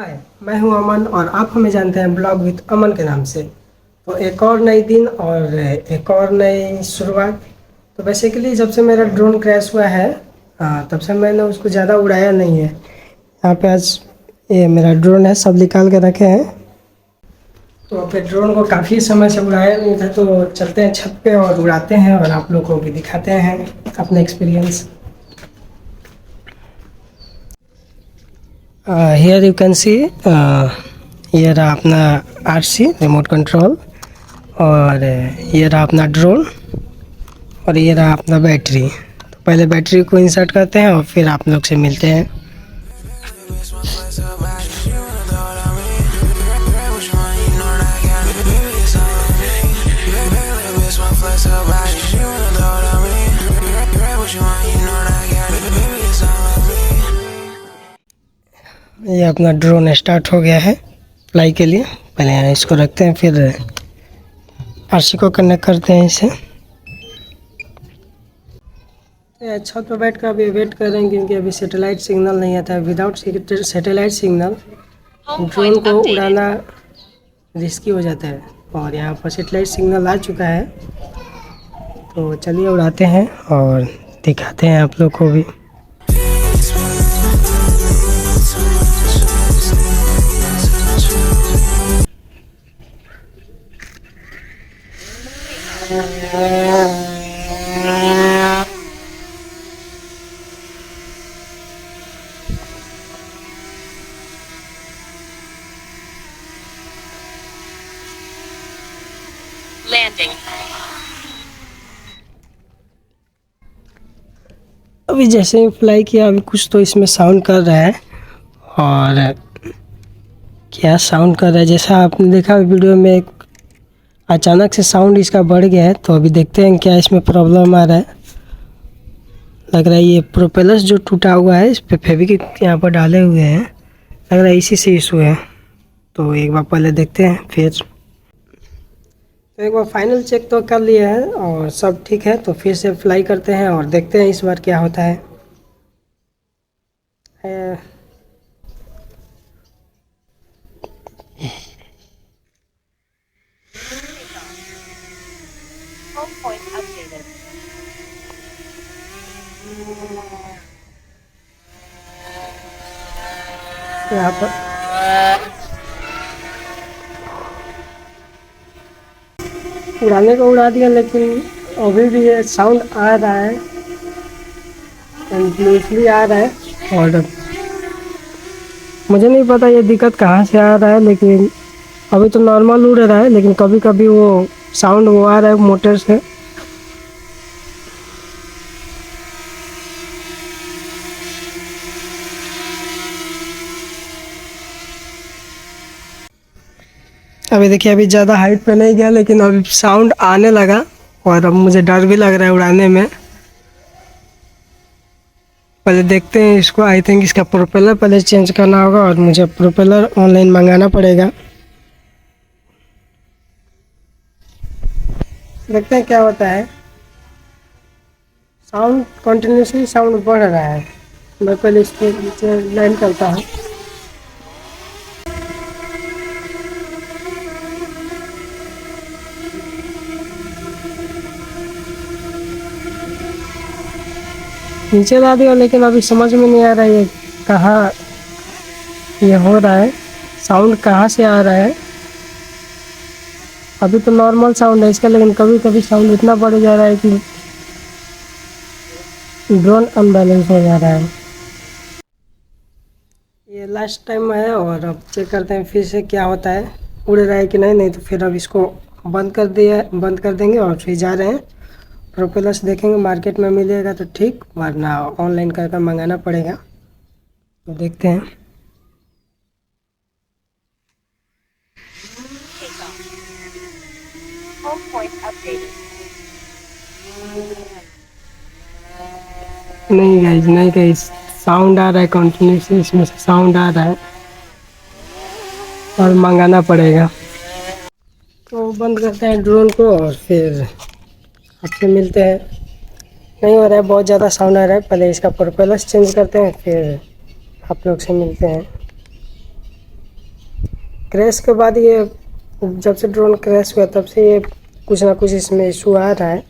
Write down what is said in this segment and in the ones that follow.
हाय, मैं हूं अमन और आप हमें जानते हैं ब्लॉग विद अमन के नाम से। तो एक और नई दिन और एक और नई शुरुआत। तो बेसिकली जब से मेरा ड्रोन क्रैश हुआ है तब से मैंने उसको ज़्यादा उड़ाया नहीं है। यहाँ पे आज ये मेरा ड्रोन है, सब निकाल के रखे हैं। तो फिर ड्रोन को काफ़ी समय से उड़ाया नहीं था, तो चलते हैं छत पे और उड़ाते हैं और आप लोगों को भी दिखाते हैं अपने experience. Here you can see ये रहा अपना आरसी रिमोट कंट्रोल, और ये रहा अपना ड्रोन, और ये रहा अपना बैटरी। तो पहले बैटरी को इंसर्ट करते हैं और फिर आप लोग से मिलते हैं। ये अपना ड्रोन स्टार्ट हो गया है फ्लाई के लिए। पहले यहाँ इसको रखते हैं, फिर आरसी को कनेक्ट करते हैं इसे। छत पर बैठ कर अभी वेट कर रहे हैं क्योंकि अभी सैटेलाइट सिग्नल नहीं आता है। विदाउट सैटेलाइट सिग्नल ड्रोन को उड़ाना रिस्की हो जाता है, और यहाँ पर सैटेलाइट सिग्नल आ चुका है। तो चलिए उड़ाते हैं और दिखाते हैं आप लोग को भी। Landing. अभी जैसे ही फ्लाई किया अभी कुछ तो इसमें साउंड कर रहा है, और क्या साउंड कर रहा है जैसा आपने देखा वीडियो में, एक अचानक से साउंड इसका बढ़ गया है। तो अभी देखते हैं क्या इसमें प्रॉब्लम आ रहा है। लग रहा है ये प्रोपेलर्स जो टूटा हुआ है, इस पे फेविक्विक यहाँ पर डाले हुए हैं, लग रहा है इसी से इशू है। तो एक बार पहले देखते हैं, फिर तो एक बार फाइनल चेक तो कर लिया है और सब ठीक है। तो फिर से फ्लाई करते हैं और देखते हैं इस बार क्या होता है। Home point updated. यहाँ पर उड़ाने को उड़ा दिया, लेकिन अभी भी ये साउंड आ रहा है, कंटिन्यूसली आ रहा है। और मुझे नहीं पता ये दिक्कत कहाँ से आ रहा है, लेकिन अभी तो नॉर्मल उड़ रहा है, लेकिन कभी कभी वो साउंड वो आ रहा है मोटर से। अभी देखिए, अभी ज़्यादा हाइट पे नहीं गया, लेकिन अभी साउंड आने लगा और अब मुझे डर भी लग रहा है उड़ाने में। पहले देखते हैं इसको। आई थिंक इसका प्रोपेलर पहले चेंज करना होगा और मुझे प्रोपेलर ऑनलाइन मंगाना पड़ेगा। देखते हैं क्या होता है। साउंड कंटिन्यूसली साउंड बढ़ रहा है। मैं पहले इसको नीचे लैंड करता हूँ। नीचे ला दिया, लेकिन अभी समझ में नहीं आ रहा है ये कहाँ ये हो रहा है, साउंड कहाँ से आ रहा है। अभी तो नॉर्मल साउंड है इसका, लेकिन कभी कभी साउंड इतना बढ़ जा रहा है कि ड्रोन अनबैलेंस हो जा रहा है। ये लास्ट टाइम है और अब चेक करते हैं फिर से क्या होता है, उड़ रहा है कि नहीं। नहीं तो फिर अब इसको बंद कर देंगे और फिर जा रहे हैं प्रोपेलर्स देखेंगे। मार्केट में मिलेगा तो ठीक, वरना ऑनलाइन करके मंगाना पड़ेगा। तो देखते हैं। Home point updated. नहीं गाइस, साउंड आ रहा है कंटिन्यूसली, इसमें से साउंड आ रहा है और मंगाना पड़ेगा। तो बंद करते हैं ड्रोन को और फिर आपसे मिलते हैं। नहीं हो रहा है, बहुत ज़्यादा साउंड आ रहा है। पहले इसका प्रोपेलर चेंज करते हैं, फिर आप लोग से मिलते हैं। क्रैश के बाद ये जब से ड्रोन क्रैश हुआ तब से ये कुछ ना कुछ इसमें इशू आ रहा है।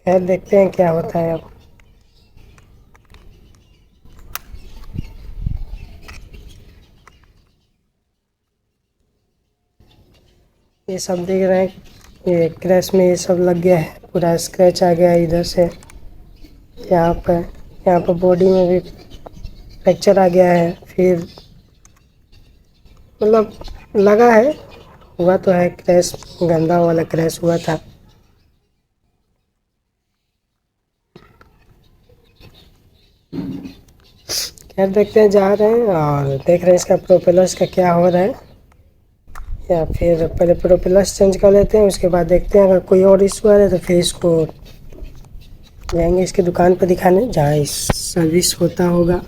खैर देखते हैं क्या होता है अब। ये सब देख रहे हैं, ये क्रैश में ये सब लग गया है, पूरा स्क्रैच आ गया है इधर से यहाँ पर बॉडी में भी फ्रैक्चर आ गया है। फिर मतलब लगा है, हुआ तो है क्रैश, गंदा वाला क्रैश हुआ था। खैर देखते हैं, जा रहे हैं और देख रहे हैं इसका प्रोपेलर्स का क्या हो रहा है, या फिर पहले प्रोपेलर्स चेंज कर लेते हैं, उसके बाद देखते हैं अगर कोई और इशू आ रहा है तो फिर इसको जाएंगे इसकी दुकान पर दिखाने जहाँ इस सर्विस होता होगा।